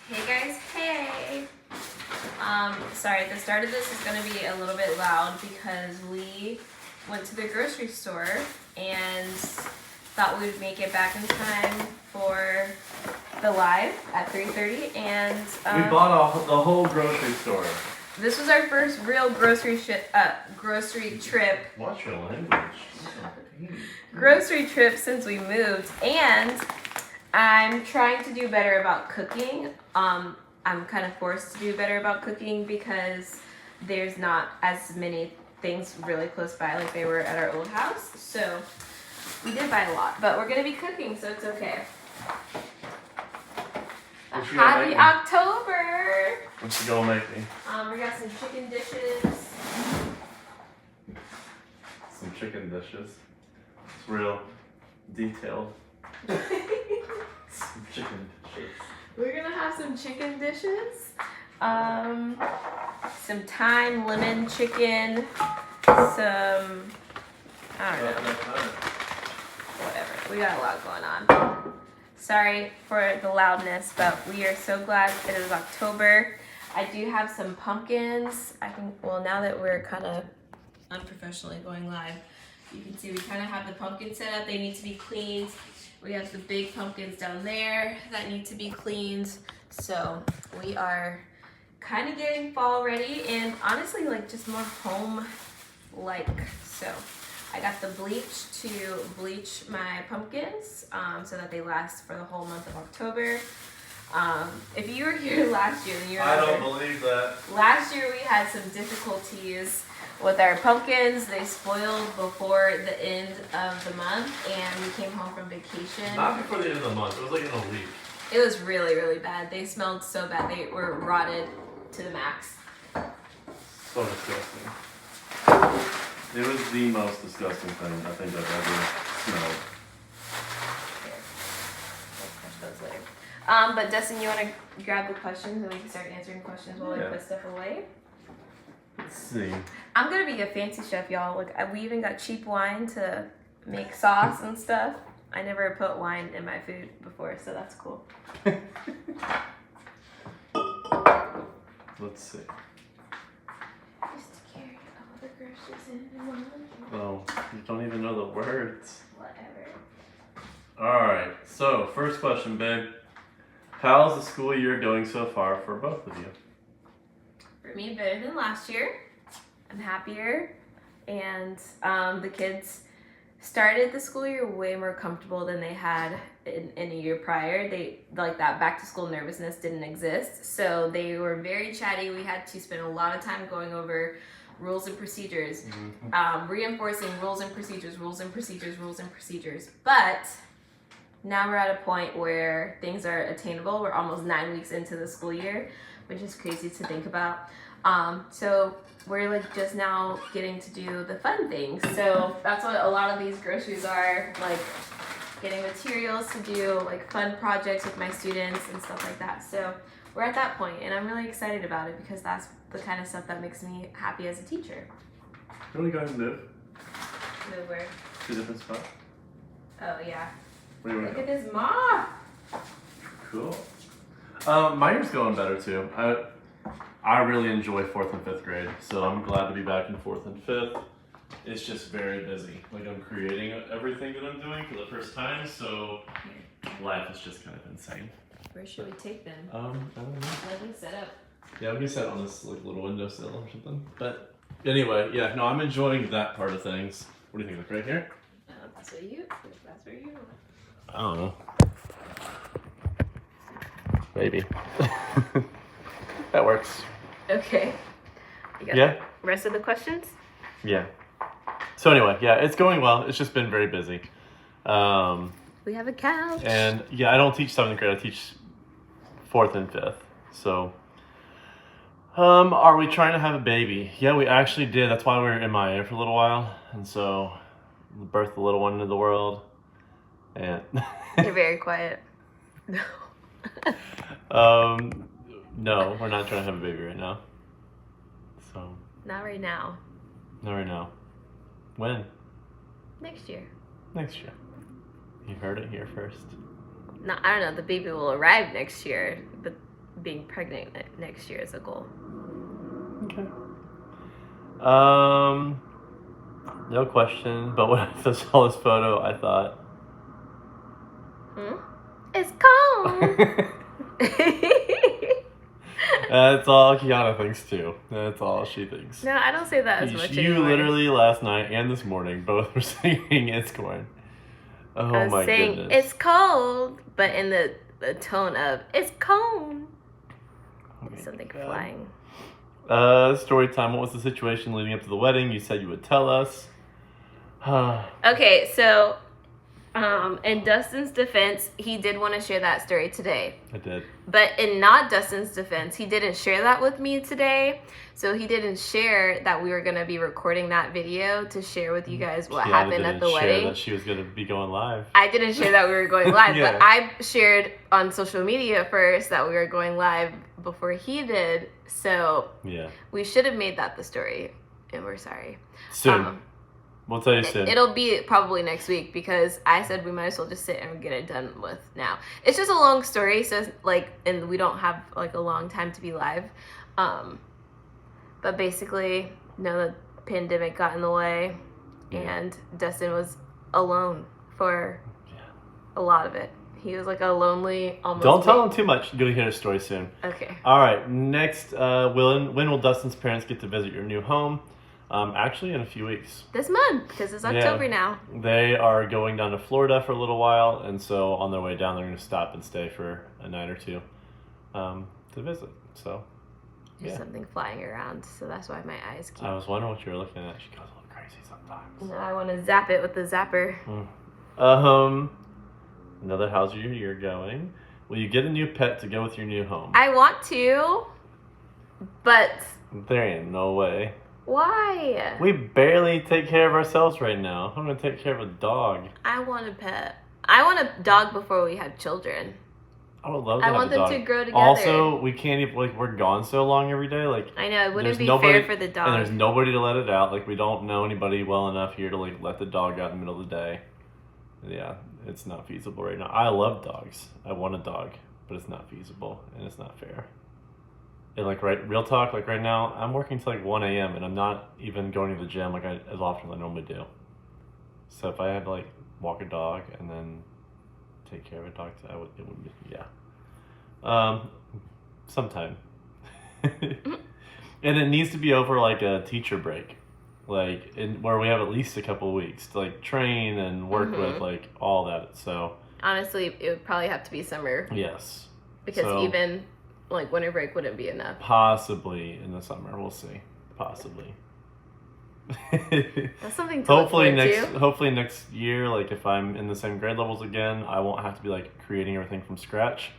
Hey guys, hey! Sorry, the start of this is gonna be a little bit loud because we went to the grocery store and thought we'd make it back in time for the live at 3:30, and we bought the whole grocery store. This was our first real grocery trip. Watch your language. Grocery trip since we moved, and I'm trying to do better about cooking. I'm kind of forced to do better about cooking because there's not as many things really close by like they were at our old house. So we did buy a lot, but we're gonna be cooking, so it's okay. Happy October! What you gonna make me? We got some chicken dishes. Some chicken dishes. It's real detailed. Some chicken dishes. We're gonna have some chicken dishes. Some thyme lemon chicken. Some, I don't know. Whatever. We got a lot going on. Sorry for the loudness, but we are so glad it is October. I do have some pumpkins. I think, well, now that we're kind of unprofessionally going live, you can see we kind of have the pumpkins set up. They need to be cleaned. We have the big pumpkins down there that need to be cleaned. So we are kind of getting fall ready and honestly like just more home-like. So I got the bleach to bleach my pumpkins so that they last for the whole month of October. If you were here last year, then you remember. I don't believe that. Last year we had some difficulties with our pumpkins. They spoiled before the end of the month, and we came home from vacation. Not before the end of the month. It was like in a week. It was really, really bad. They smelled so bad. They were rotted to the max. So disgusting. It was the most disgusting thing I think I've ever smelled. Here. We'll crush those later. But Dustin, you want to grab the questions and we can start answering questions while we put stuff away? Let's see. I'm gonna be a fancy chef, y'all. Like, we even got cheap wine to make sauce and stuff. I never put wine in my food before, so that's cool. Let's see. Just to carry all the groceries in one. Oh, you don't even know the words. Whatever. Alright, so first question, babe. How's the school year going so far for both of you? For me, better than last year. I'm happier, and the kids started the school year way more comfortable than they had in a year prior. They like that back to school nervousness didn't exist, so they were very chatty. We had to spend a lot of time going over rules and procedures, reinforcing rules and procedures. But now we're at a point where things are attainable. We're almost 9 weeks into the school year, which is crazy to think about. So we're like just now getting to do the fun things. So that's what a lot of these groceries are, like getting materials to do like fun projects with my students and stuff like that. So we're at that point and I'm really excited about it because that's the kind of stuff that makes me happy as a teacher. Where do you guys live? Move where? Two different spots? Oh yeah. Where do you Look at this moth. Cool. My year's going better too. I really enjoy 4th and 5th grade, so I'm glad to be back in 4th and 5th. It's just very busy. Like I'm creating everything that I'm doing for the first time, so life is just kind of insane. Where should we take them? I don't know. Let them set up. Yeah, we can set on this like little windowsill or something. But anyway, yeah, no, I'm enjoying that part of things. What do you think? Like right here? That's where you want. I don't know. Maybe. That works. Okay. You got Yeah? the rest of the questions? Yeah. So anyway, yeah, it's going well. It's just been very busy. We have a couch. And yeah, I don't teach 7th grade. I teach 4th and 5th. So, are we trying to have a baby? Yeah, we actually did. That's why we were MIA for a little while. And so, we birthed the little one into the world. And You're very quiet. No. No, we're not trying to have a baby right now. So. Not right now. Not right now. When? Next year. Next year. You heard it here first. No, I don't know. The baby will arrive next year, but being pregnant next year is a goal. Okay. No question, but when I saw this photo, I thought... It's cold! That's all Keanna thinks too. That's all she thinks. No, I don't say that as much You anymore. literally last night and this morning both were singing "It's Corn." Oh I was my saying, goodness! it's cold, but in the tone of it's cold. Something flying. Story time. What was the situation leading up to the wedding? You said you would tell us. Okay, so in Dustin's defense, he did want to share that story today. I did. But in not Dustin's defense, he didn't share that with me today. So he didn't share that we were going to be recording that video to share with you guys what happened at the wedding. That she was going to be going live. I didn't share that we were going live, Yeah. but I shared on social media first that we were going live before he did. So yeah, we should have made that the story, and we're sorry. Soon. We'll tell you soon. It'll be probably next week because I said we might as well just sit and get it done with now. It's just a long story, so like, and we don't have like a long time to be live. But basically, the pandemic got in the way, and Dustin was alone for a lot of it. He was like a lonely, almost. Don't tell him too much. You're gonna hear the story soon. Okay. All right. Next, when will Dustin's parents get to visit your new home? Actually, in a few weeks. This month, because it's October now. They are going down to Florida for a little while, and so on their way down, they're going to stop and stay for a night or two to visit. So, There's something flying around, so that's why my eyes keep... I was wondering what you were looking at. She goes a little crazy sometimes. No, I want to zap it with the zapper. How's your year going? Will you get a new pet to go with your new home? I want to, but... There ain't no way. Why? We barely take care of ourselves right now. I'm going to take care of a dog. I want a pet. I want a dog before we have children. I would love to I have want a them dog. to grow together. Also, we can't even, we're gone so long every day. I know, it wouldn't be nobody, fair for the dog. And there's nobody to let it out. We don't know anybody well enough here to, let the dog out in the middle of the day. Yeah, it's not feasible right now. I love dogs. I want a dog, but it's not feasible, and it's not fair. And, real talk, right now, I'm working till, 1 a.m., and I'm not even going to the gym, as often as I normally do. So if I had to, walk a dog and then take care of a dog, it would be, sometime. And it needs to be over, a teacher break. Where we have at least a couple of weeks to, train and work with, all that, so. Honestly, it would probably have to be summer. Yes. Because even... winter break wouldn't be enough. Possibly in the summer, we'll see. Possibly. That's something to look forward to. Hopefully next year, if I'm in the same grade levels again, I won't have to be creating everything from scratch.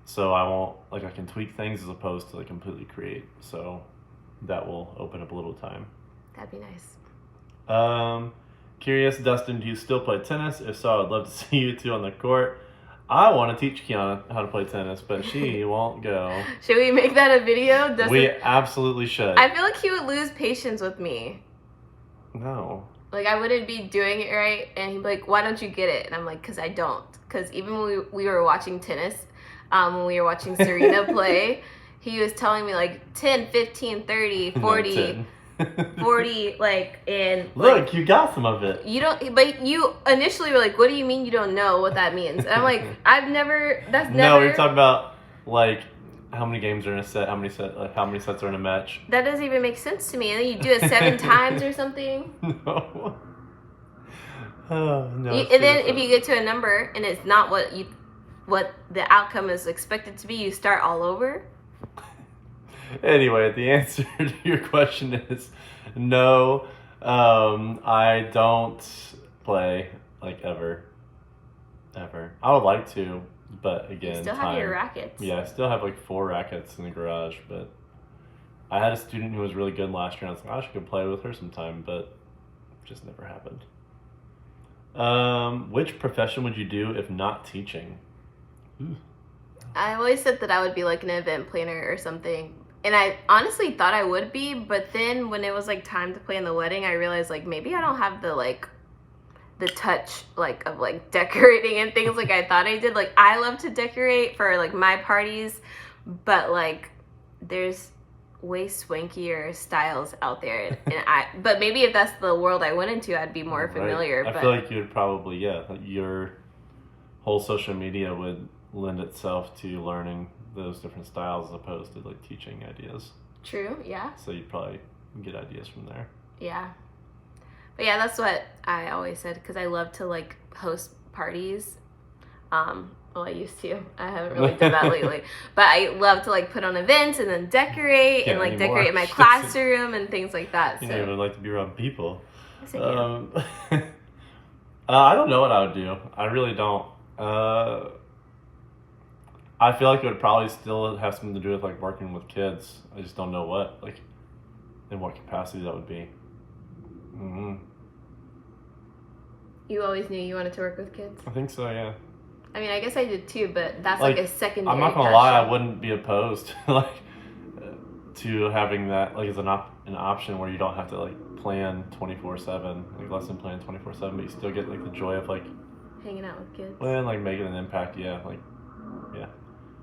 So I won't I can tweak things as opposed to completely create. So that will open up a little time. That'd be nice. Curious, Dustin, do you still play tennis? If so, I'd love to see you two on the court. I want to teach Keanna how to play tennis, but she won't go. Should we make that a video? We absolutely should. I feel like he would lose patience with me. No. I wouldn't be doing it right, and he'd be like, why don't you get it? And I'm like, because I don't. Because even when we were watching tennis, when we were watching Serena play, he was telling me 10, 15, 30, 40... No, 40 and look, you got some of it. You don't, but you initially were like, what do you mean you don't know what that means? And I'm like, that's never. No, we were talking about how many games are in a set, how many sets are in a match. That doesn't even make sense to me. And then you do it 7 times or something. No. Oh, no. And then if you get to a number and it's not what the outcome is expected to be, you start all over. Anyway, the answer to your question is no. I don't play ever. I would like to, but again, you still have your rackets. Yeah, I still have 4 rackets in the garage, but I had a student who was really good last year, and I was like, I should go play with her sometime, but it just never happened. Which profession would you do if not teaching? Ooh. I always said that I would be an event planner or something. And I honestly thought I would be, but then when it was time to play in the wedding, I realized maybe I don't have the touch of decorating and things I thought I did. I love to decorate for my parties, but like there's way swankier styles out there, and but maybe if that's the world I went into, I'd be more familiar. I feel like you'd probably your whole social media would lend itself to learning those different styles as opposed to like teaching ideas. True. Yeah. So you'd probably get ideas from there. Yeah. But yeah, that's what I always said because I love to like host parties. Well, I used to. I haven't really done that lately. But I love to like put on events and then decorate and like decorate my classroom and things like that. You know, I would like to be around people. Yes, I do. I don't know what I would do. I really don't. I feel like it would probably still have something to do with like working with kids. I just don't know what, like, in what capacity that would be. Mm-hmm. You always knew you wanted to work with kids? I think so, yeah. I mean, I guess I did too, but that's like a secondary. I'm not gonna lie, I wouldn't be opposed to having that like as an option where you don't have to like plan 24/7, like lesson plan 24/7, but you still get like the joy of like hanging out with kids. Well, and like making an impact, yeah.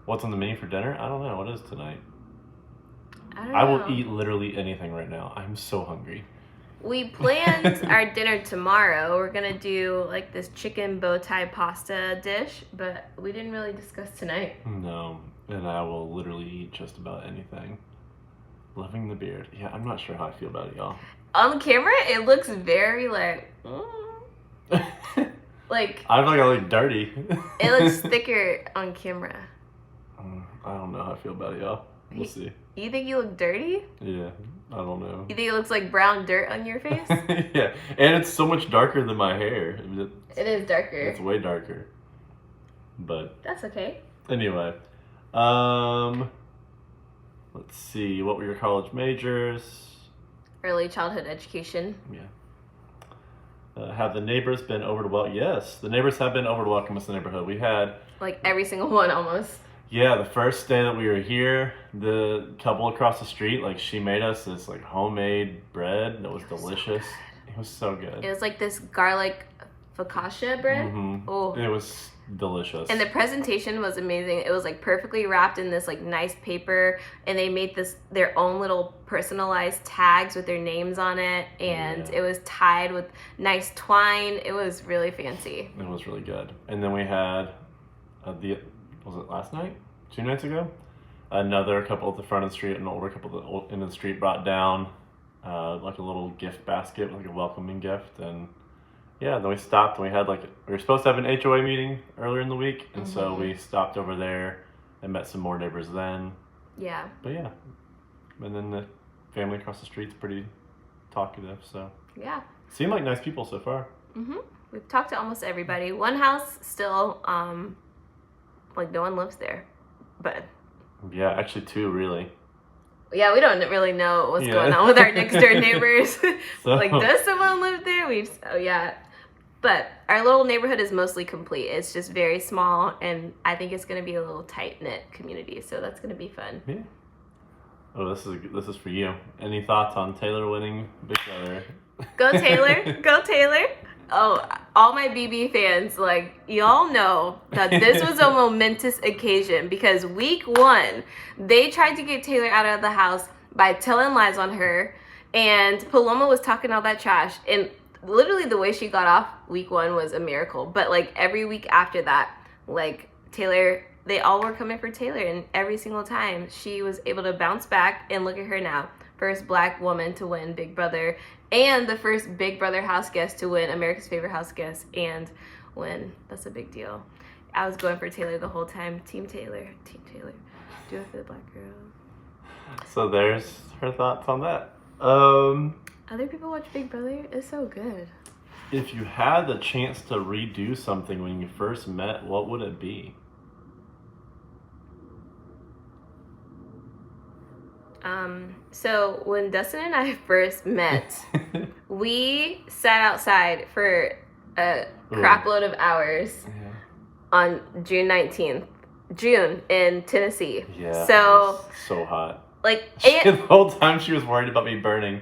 What's on the menu for dinner? I don't know. What is tonight? I will eat literally anything right now. I'm so hungry. We planned our dinner tomorrow. We're gonna do like this chicken bow tie pasta dish, but we didn't really discuss tonight. No, and I will literally eat just about anything. Loving the beard. Yeah, I'm not sure how I feel about it, y'all. On camera, it looks very like. Like. I feel like I look dirty. It looks thicker on camera. I don't know how I feel about it, y'all. We'll see. You think you look dirty? Yeah, I don't know. You think it looks like brown dirt on your face? Yeah, and it's so much darker than my hair. It is darker. It's way darker. But that's okay. Anyway, let's see. What were your college majors? Early childhood education. Yeah. Have the neighbors been over to welcome? Yes, the neighbors have been over to welcome us to the neighborhood. We had like every single one almost. Yeah, the first day that we were here, the couple across the street, like she made us this like homemade bread that was delicious. So it was so good. It was like this garlic focaccia bread. Mm-hmm. Oh, it was delicious. And the presentation was amazing. It was like perfectly wrapped in this like nice paper, and they made their own little personalized tags with their names on it, and it was tied with nice twine. It was really fancy. It was really good. And then we had was it last night? 2 nights ago? Another couple at the front of the street, an older couple in the street brought down like a little gift basket, like a welcoming gift. And yeah, then we stopped and we had we were supposed to have an HOA meeting earlier in the week. And so we stopped over there and met some more neighbors then. Yeah. But yeah. And then the family across the street's pretty talkative, so. Yeah. Seem like nice people so far. Mm-hmm. We've talked to almost everybody. One house still, like no one lives there, but yeah, actually 2 really. Yeah, we don't really know what's going on with our next door neighbors. So, like, does someone live there? But our little neighborhood is mostly complete. It's just very small, and I think it's going to be a little tight-knit community, so that's going to be fun. Yeah. Oh, this is for you. Any thoughts on Taylor winning Big Brother? Go Taylor! Go Taylor! Oh, all my BB fans, like, y'all know that this was a momentous occasion because week 1, they tried to get Taylor out of the house by telling lies on her, and Paloma was talking all that trash, and literally the way she got off week 1 was a miracle. But, like, every week after that, like, Taylor, they all were coming for Taylor, and every single time she was able to bounce back, and look at her now. First Black woman to win Big Brother, and the first Big Brother house guest to win America's Favorite House Guest and win. That's a big deal. I was going for Taylor the whole time. Team Taylor. Team Taylor. Do it for the Black girl. So there's her thoughts on that. Other people watch Big Brother? It's so good. If you had the chance to redo something when you first met, what would it be? So when Dustin and I first met, we sat outside for a crap load of hours on June 19th. June in Tennessee. Yeah. So hot. Like the whole time she was worried about me burning.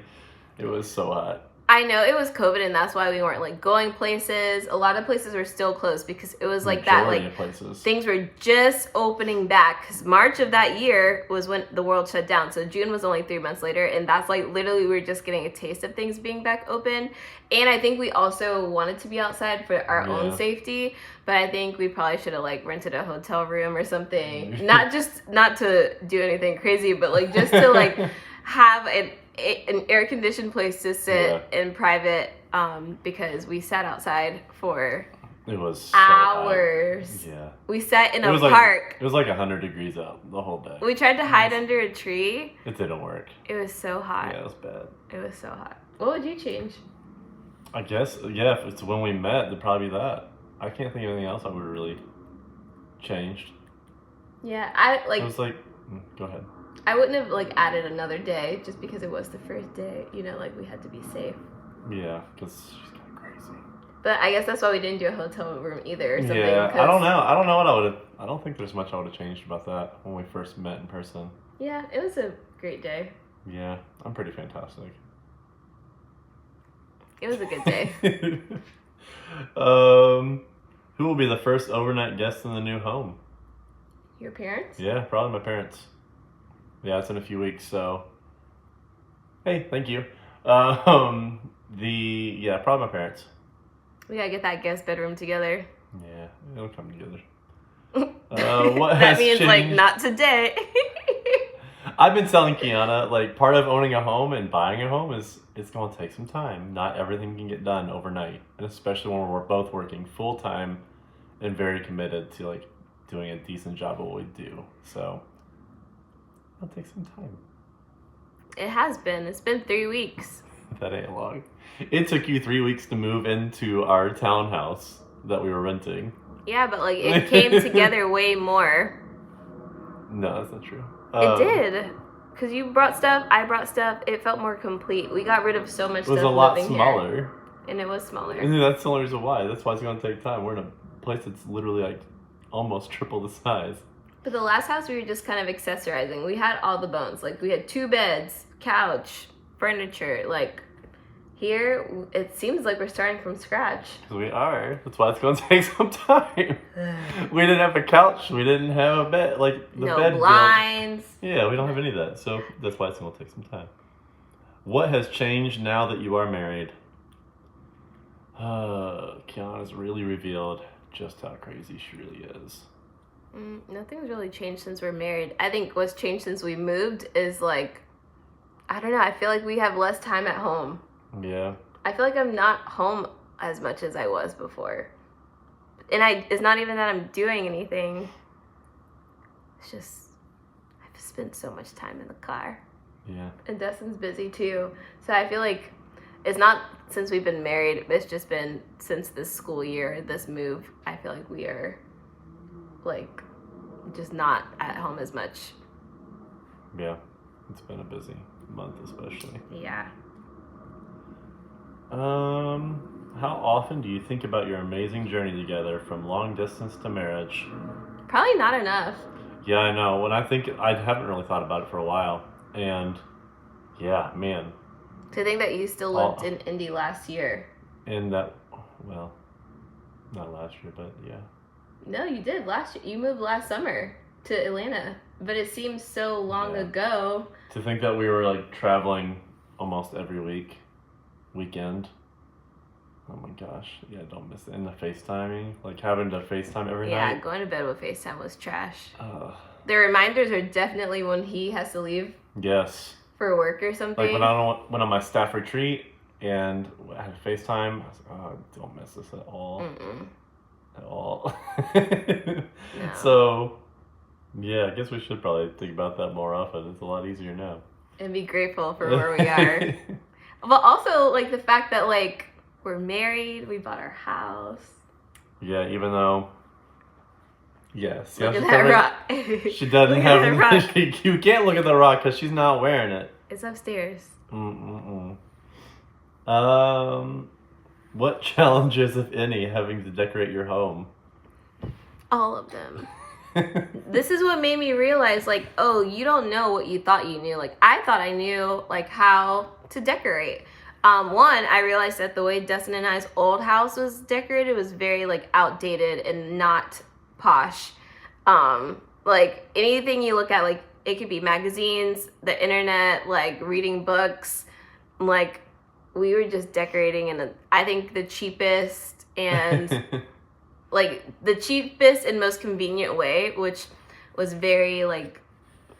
It was so hot. I know it was COVID, and that's why we weren't like going places. A lot of places were still closed because it was like that, Majority like of places. things were just opening back. Because March of that year was when the world shut down. So June was only 3 months later, and that's like literally we were just getting a taste of things being back open. And I think we also wanted to be outside for our own safety, but I think we probably should have like rented a hotel room or something. Not to do anything crazy, but like just to like have an air conditioned place to sit in private, because we sat outside for it was hours. So yeah, we sat in a park. Like, it was like 100 degrees out the whole day. We tried to hide under a tree. It didn't work. It was so hot. Yeah, it was bad. It was so hot. What would you change? I guess, yeah, if it's when we met, it'd probably be that. I can't think of anything else I would have really changed. Yeah, I was like, go ahead. I wouldn't have like added another day just because it was the first day. You know, like we had to be safe. Yeah, because she's kind of crazy. But I guess that's why we didn't do a hotel room either or something. Yeah, I don't know. I don't know what I would have. I don't think there's much I would have changed about that when we first met in person. Yeah, it was a great day. Yeah, I'm pretty fantastic. It was a good day. Who will be the first overnight guest in the new home? Your parents? Yeah, probably my parents. Yeah, it's in a few weeks, so hey, thank you. Probably my parents. We gotta get that guest bedroom together. Yeah, it'll come together. What that means changed? Like not today. I've been telling Keanna, like, part of owning a home and buying a home is it's going to take some time. Not everything can get done overnight, and especially when we're both working full time and very committed to like doing a decent job of what we do. So it'll take some time. It has been. It's been 3 weeks. That ain't long. It took you 3 weeks to move into our townhouse that we were renting. Yeah, but like it came together way more. No, that's not true. It did. Because you brought stuff, I brought stuff. It felt more complete. We got rid of so much stuff. It was a lot smaller. Here, and it was smaller. And that's the only reason why. That's why it's going to take time. We're in a place that's literally like almost triple the size. But the last house, we were just kind of accessorizing. We had all the bones. Like, we had 2 beds, couch, furniture. Like, here, it seems like we're starting from scratch. We are. That's why it's going to take some time. We didn't have a couch. We didn't have a bed. Like, the bed. No blinds. Yeah, we don't have any of that. So that's why it's going to take some time. What has changed now that you are married? Keanna's really revealed just how crazy she really is. Nothing's really changed since we're married. I think what's changed since we moved is like, I don't know, I feel like we have less time at home. Yeah. I feel like I'm not home as much as I was before. And it's not even that I'm doing anything. It's just, I've spent so much time in the car. Yeah. And Dustin's busy too. So I feel like it's not since we've been married, it's just been since this school year, this move. I feel like we are like just not at home as much. Yeah. It's been a busy month especially. Yeah. How often do you think about your amazing journey together from long distance to marriage? Probably not enough. Yeah, I know. When I think, I haven't really thought about it for a while. And yeah, man. To think that you still lived in Indy last year. And that, well, not last year, but yeah. No, you did last year. You moved last summer to Atlanta. But it seems so long ago. To think that we were like traveling almost every weekend. Oh my gosh. Yeah, don't miss it. And the FaceTiming. Like having to FaceTime every night. Yeah, going to bed with FaceTime was trash. The reminders are definitely when he has to leave. Yes. For work or something. Like when I went on my staff retreat and I had FaceTime, I was like, oh, don't miss this at all. At all. No. So, yeah, I guess we should probably think about that more often. It's a lot easier now. And be grateful for where we are. But also, like, the fact that, like, we're married, we bought our house. Yeah, even though... Yes. Look at that rock. She doesn't have any... You can't look at the rock because she's not wearing it. It's upstairs. What challenges, if any, having to decorate your home? All of them. This is what made me realize, like, oh, you don't know what you thought you knew. Like, I thought I knew, like, how to decorate. One, I realized that the way Dustin and I's old house was decorated was very like outdated and not posh. Like anything you look at, like it could be magazines, the internet, like reading books, like we were just decorating in I think the cheapest and like the cheapest and most convenient way, which was very like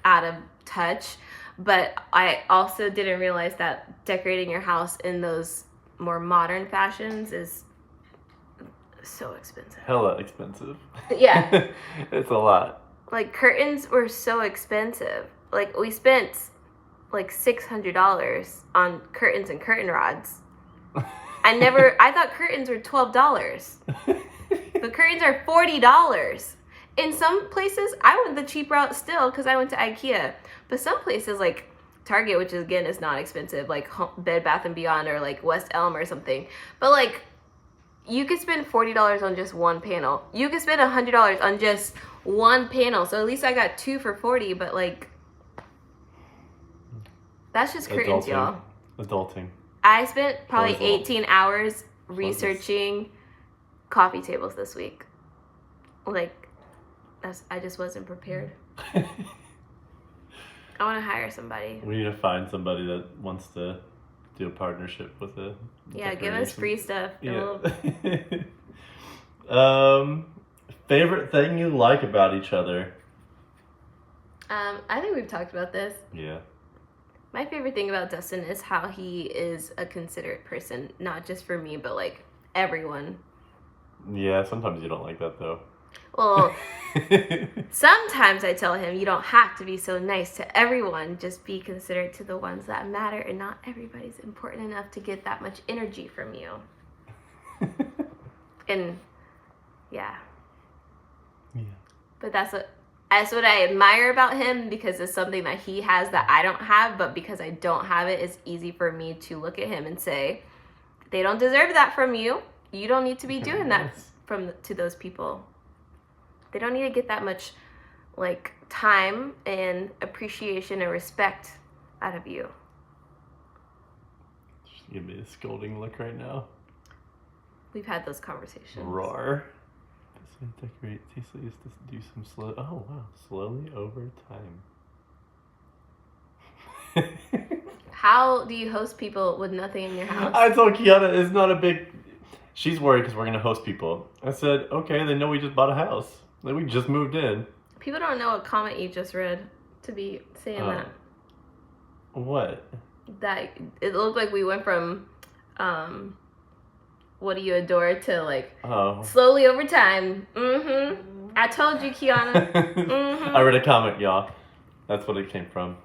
out of touch. But I also didn't realize that decorating your house in those more modern fashions is so expensive. Hella expensive. Yeah. It's a lot. Like curtains were so expensive. Like we spent like $600 on curtains and curtain rods. I thought curtains were $12. But curtains are $40. In some places, I went the cheap route still because I went to IKEA. But some places like Target, which again is not expensive, like Bed Bath & Beyond or like West Elm or something. But like you could spend $40 on just one panel. You could spend $100 on just one panel. So at least I got 2 for $40, but like that's just curtains, y'all. Adulting. I spent probably 18 hours researching coffee tables this week. Like I just wasn't prepared. I want to hire somebody. We need to find somebody that wants to do a partnership with it. Yeah, give us free stuff. Yeah. Favorite thing you like about each other? I think we've talked about this. Yeah. My favorite thing about Dustin is how he is a considerate person, not just for me, but like everyone. Yeah, sometimes you don't like that though. Well, sometimes I tell him you don't have to be so nice to everyone. Just be considerate to the ones that matter, and not everybody's important enough to get that much energy from you. And yeah. But that's what I admire about him, because it's something that he has that I don't have. But because I don't have it, it's easy for me to look at him and say, they don't deserve that from you. You don't need to be doing that to those people. They don't need to get that much like time and appreciation and respect out of you. Just give me a scolding look right now. We've had those conversations. Roar. Decorate. Cecily used to do some slowly over time. How do you host people with nothing in your house? I told Keanna it's not a big. She's worried because we're gonna host people. I said, okay, they know we just bought a house. Like we just moved in. People don't know what comment you just read to be saying that. What? That it looked like we went from what do you adore to like slowly over time. I told you, Keanna. I read a comment, y'all. That's what it came from.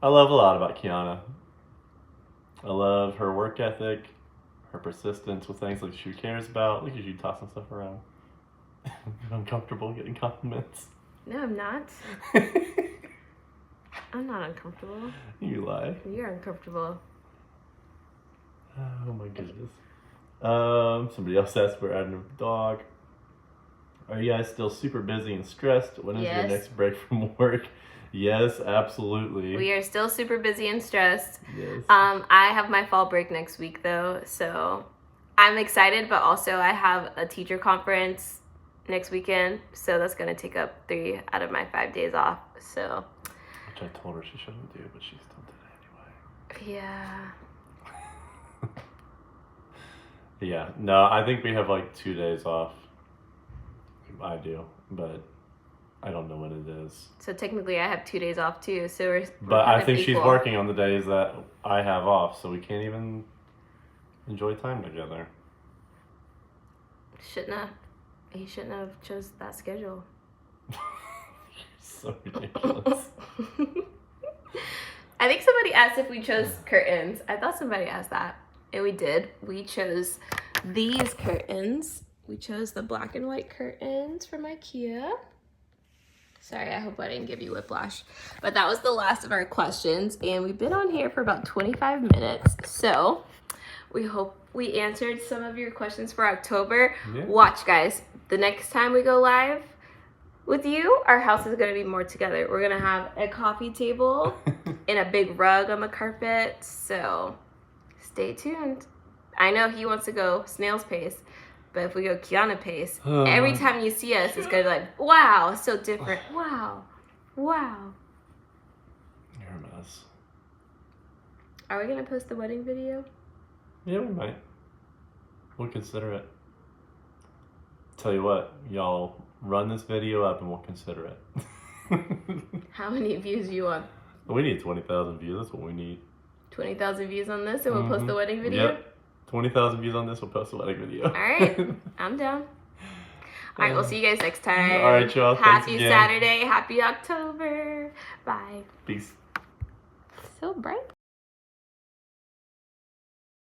I love a lot about Keanna. I love her work ethic, her persistence with things like she cares about. Look at you tossing stuff around. I'm uncomfortable getting compliments. No, I'm not. I'm not uncomfortable. You lie. You're uncomfortable. Oh my goodness. Somebody else asked, we're adding a dog. Are you guys still super busy and stressed? When is your next break from work? Yes, absolutely. We are still super busy and stressed. Yes. I have my fall break next week though, so I'm excited, but also I have a teacher conference next weekend, so that's going to take up 3 out of my 5 days off. So which I told her she shouldn't do, but she still did it anyway. Yeah. Yeah, no, I think we have like 2 days off. I do, but I don't know when it is. So technically I have 2 days off too, so we're But I think she's working on the days that I have off, so we can't even enjoy time together. He shouldn't have chose that schedule. So ridiculous. I think somebody asked if we chose curtains. I thought somebody asked that. And we did. We chose these curtains. We chose the black and white curtains from IKEA. Sorry, I hope I didn't give you whiplash. But that was the last of our questions. And we've been on here for about 25 minutes. So we hope we answered some of your questions for October. Yeah. Watch, guys. The next time we go live with you, our house is going to be more together. We're going to have a coffee table and a big rug on the carpet. So Stay tuned. I know he wants to go snail's pace, but if we go Keanna pace, every time you see us, it's gonna be like, wow, so different. Wow. Wow. You're a mess. Are we gonna post the wedding video? Yeah, we might. We'll consider it. Tell you what, y'all run this video up and we'll consider it. How many views you want? We need 20,000 views. That's what we need. 20,000 views on this and we'll post the wedding video? Yep. 20,000 views on this, we'll post the wedding video. All right. I'm down. All right, we'll see you guys next time. All right, y'all. Happy Saturday. Happy October. Bye. Peace. So bright.